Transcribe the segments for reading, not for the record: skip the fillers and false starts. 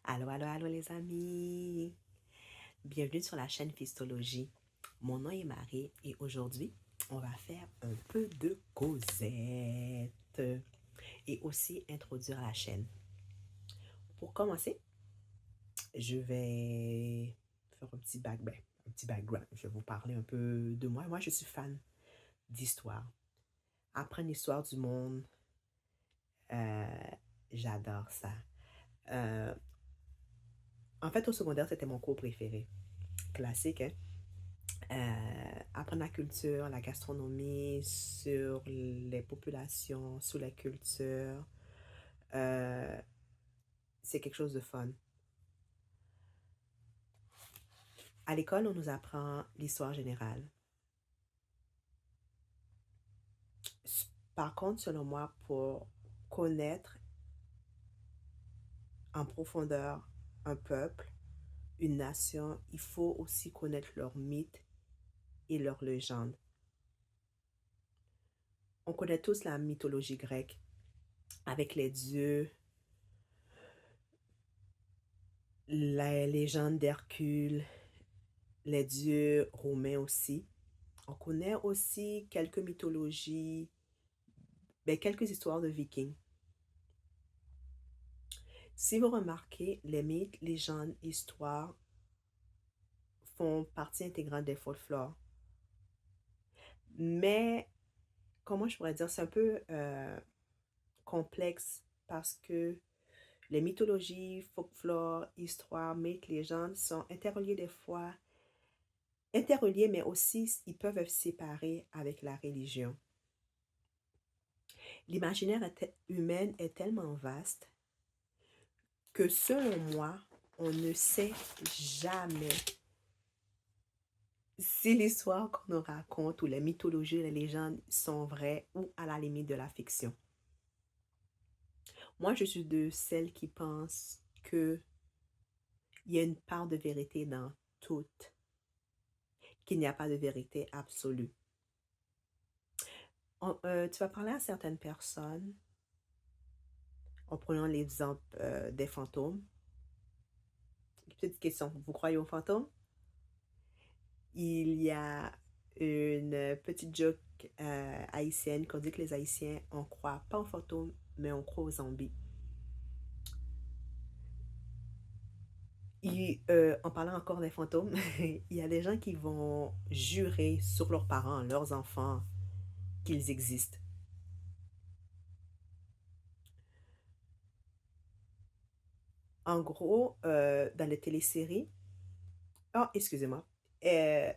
Allô, allô, allô les amis. Bienvenue sur la chaîne Fistologie. Mon nom est Marie et aujourd'hui, on va faire un peu de causette et aussi introduire la chaîne. Pour commencer, je vais faire un petit background. Je vais vous parler un peu de moi. Moi, je suis fan d'histoire. Apprendre l'histoire du monde, euh, j'adore ça. Euh, En fait, au secondaire, c'était mon cours préféré. Classique, hein? Apprendre la culture, la gastronomie, sur les populations, sur la culture, euh, c'est quelque chose de fun. À l'école, on nous apprend l'histoire générale. Par contre, selon moi, pour connaître en profondeur un peuple, une nation, il faut aussi connaître leurs mythes et leurs légendes. On connaît tous la mythologie grecque avec les dieux, la légende d'Hercule, les dieux romains aussi. On connaît aussi quelques mythologies, quelques histoires de Vikings. Si vous remarquez, les mythes, légendes, histoires font partie intégrante des folklores. Mais, comment je pourrais dire, c'est un peu complexe parce que les mythologies, folklore, histoires, mythes, légendes sont interreliés des fois, interreliés, mais aussi ils peuvent être séparés avec la religion. L'imaginaire humain est tellement vaste que selon moi, on ne sait jamais si l'histoire qu'on nous raconte ou les mythologies, les légendes sont vraies ou à la limite de la fiction. Moi, je suis de celles qui pensent que il y a une part de vérité dans tout, qu'il n'y a pas de vérité absolue. Tu vas parler à certaines personnes en prenant l'exemple des fantômes. Petite question, vous croyez aux fantômes? Il y a une petite joke haïtienne qu'on dit que les Haïtiens, on croit pas aux fantômes, mais on croit aux zombies. En parlant encore des fantômes, il y a des gens qui vont jurer sur leurs parents, leurs enfants, qu'ils existent. En gros, dans les téléséries, oh, excusez-moi, euh,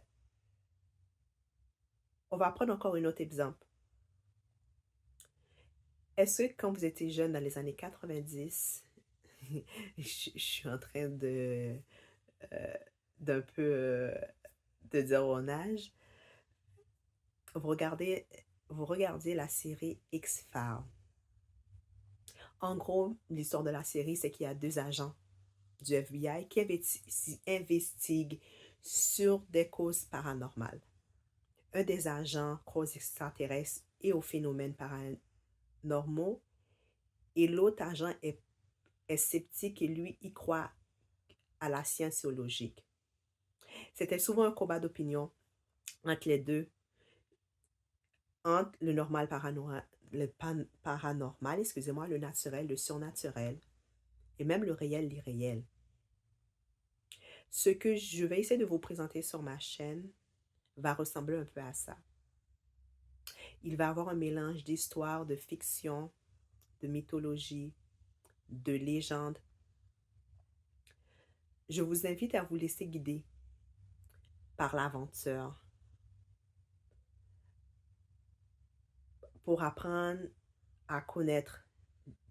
on va prendre encore un autre exemple. Est-ce que quand vous étiez jeune dans les années 90, je suis en train euh, d'un peu de dire mon âge, vous regardez, vous regardiez la série X-Files. En gros, l'histoire de la série, c'est qu'il y a deux agents du FBI qui investiguent sur des causes paranormales. Un des agents croit aux extraterrestres et aux phénomènes paranormaux, et l'autre agent est sceptique et lui, il croit à la scientiologique. C'était souvent un combat d'opinion entre les deux, entre le normal paranormal, paranormal, excusez-moi, le naturel, le surnaturel, et même le réel, l'irréel. Ce que je vais essayer de vous présenter sur ma chaîne va ressembler un peu à ça. Il va y avoir un mélange d'histoire, de fiction, de mythologie, de légende. Je vous invite à vous laisser guider par l'aventure pour apprendre à connaître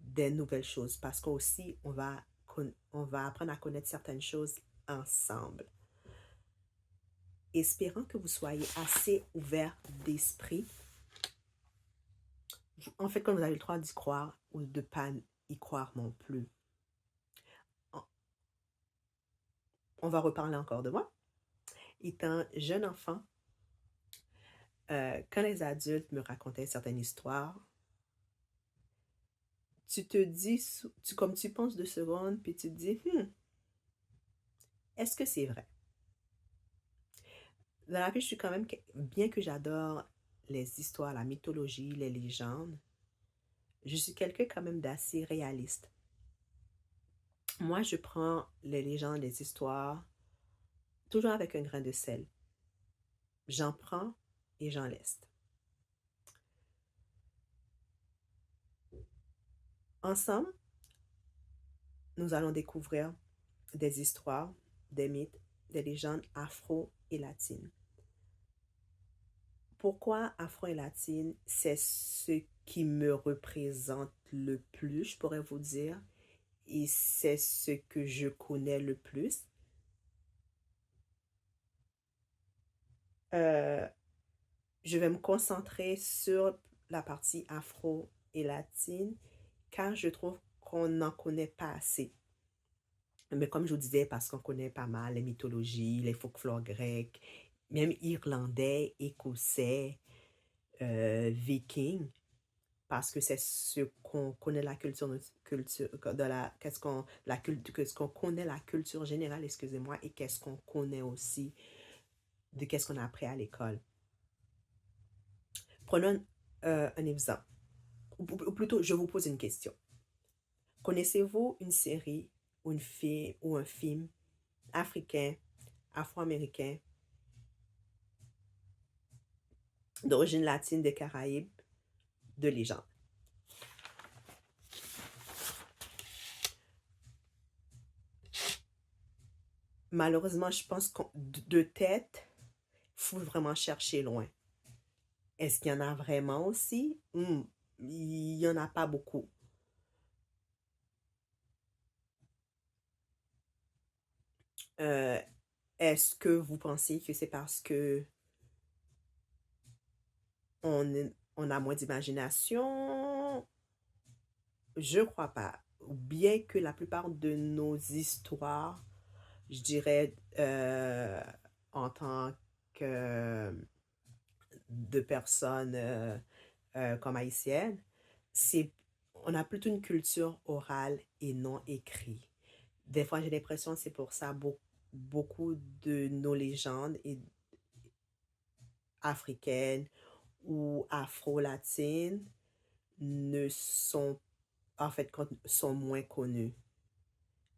des nouvelles choses parce qu'aussi on va apprendre à connaître certaines choses ensemble. Espérant que vous soyez assez ouvert d'esprit, en fait, quand vous avez le droit d'y croire ou de ne pas y croire non plus. On va reparler encore de moi. Étant jeune enfant, quand les adultes me racontaient certaines histoires, tu te dis, comme tu penses 2 secondes, puis tu te dis, est-ce que c'est vrai? Dans la vie, je suis quand même, bien que j'adore les histoires, la mythologie, les légendes, je suis quelqu'un quand même d'assez réaliste. Moi, je prends les légendes, les histoires, toujours avec un grain de sel. J'en prends et j'en laisse. Ensemble, nous allons découvrir des histoires, des mythes, des légendes afro et latines. Pourquoi afro et latine? C'est ce qui me représente le plus, je pourrais vous dire, et c'est ce que je connais le plus. Euh, je vais me concentrer sur la partie afro et latine car je trouve qu'on n'en connaît pas assez. Mais comme je vous disais, parce qu'on connaît pas mal les mythologies, les folklores grecs, même irlandais, écossais, vikings, parce que c'est ce qu'on connaît la culture, de la, qu'est-ce qu'on, la culture, qu'est-ce qu'on connaît la culture générale, excusez-moi, et qu'est-ce qu'on connaît aussi de qu'est-ce qu'on a appris à l'école. Prenons un exemple, ou plutôt, je vous pose une question. Connaissez-vous une série ou un film africain, afro-américain, d'origine latine des Caraïbes, de légende? Malheureusement, je pense que de tête, il faut vraiment chercher loin. Est-ce qu'il y en a vraiment aussi? Il n'y en a pas beaucoup. Euh, Est-ce que vous pensez que c'est parce que on a moins d'imagination? Je crois pas. Bien que la plupart de nos histoires, je dirais, en tant que de personnes comme haïtiennes, c'est, on a plutôt une culture orale et non écrite. Des fois, j'ai l'impression que c'est pour ça beaucoup de nos légendes africaines ou afro-latines ne sont, en fait, sont moins connues.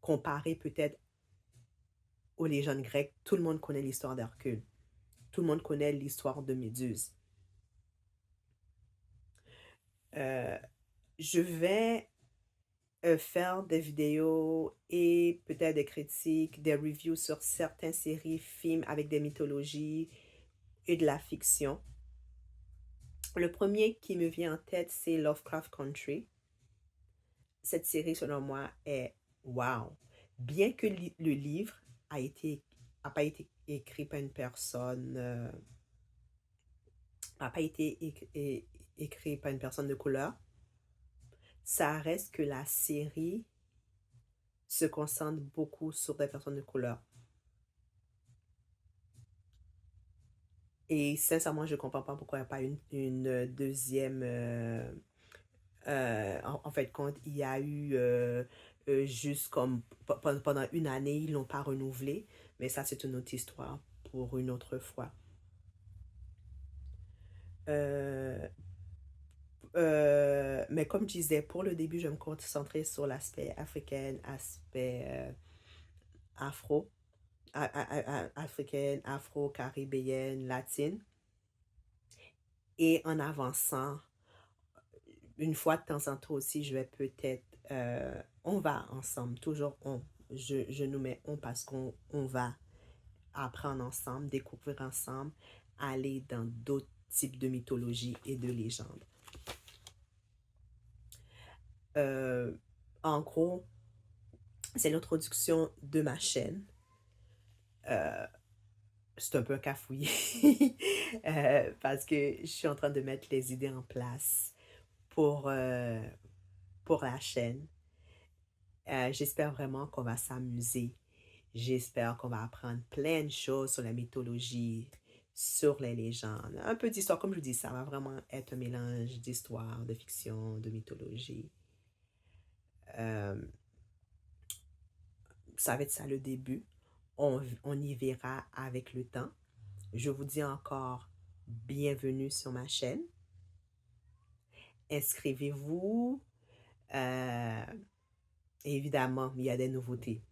Comparé peut-être aux légendes grecques, tout le monde connaît l'histoire d'Hercule. Tout le monde connaît l'histoire de Méduse. Euh, je vais faire des vidéos et peut-être des critiques, des reviews sur certaines séries, films avec des mythologies et de la fiction. Le premier qui me vient en tête, c'est Lovecraft Country. Cette série, selon moi, est wow. Bien que le livre a pas été écrit par une personne, a pas été écrit par une personne de couleur, ça reste que la série se concentre beaucoup sur des personnes de couleur. Et sincèrement, je ne comprends pas pourquoi il n'y a pas une deuxième. En fait, quand il y a eu juste comme pendant une année, ils ne l'ont pas renouvelé. Mais ça, c'est une autre histoire pour une autre fois. Euh, mais comme je disais, pour le début, je vais me concentrer sur l'aspect africain, aspect afro, africaine, afro-caribéenne, latine. Et en avançant, une fois de temps en temps aussi, je vais peut-être, on va ensemble, toujours on. Je nous mets on parce qu'on va apprendre ensemble, découvrir ensemble, aller dans d'autres types de mythologie et de légendes. Euh, En gros, c'est l'introduction de ma chaîne. Euh, c'est un peu un cafouillis parce que je suis en train de mettre les idées en place pour la chaîne. J'espère vraiment qu'on va s'amuser. J'espère qu'on va apprendre plein de choses sur la mythologie, sur les légendes. Un peu d'histoire, comme je vous dis, ça va vraiment être un mélange d'histoire, de fiction, de mythologie. Euh, ça va être ça le début. On y verra avec le temps. Je vous dis encore bienvenue sur ma chaîne. Inscrivez-vous. Euh, Évidemment, il y a des nouveautés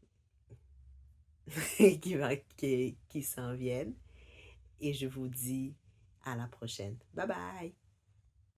qui s'en viennent. Et je vous dis à la prochaine. Bye bye!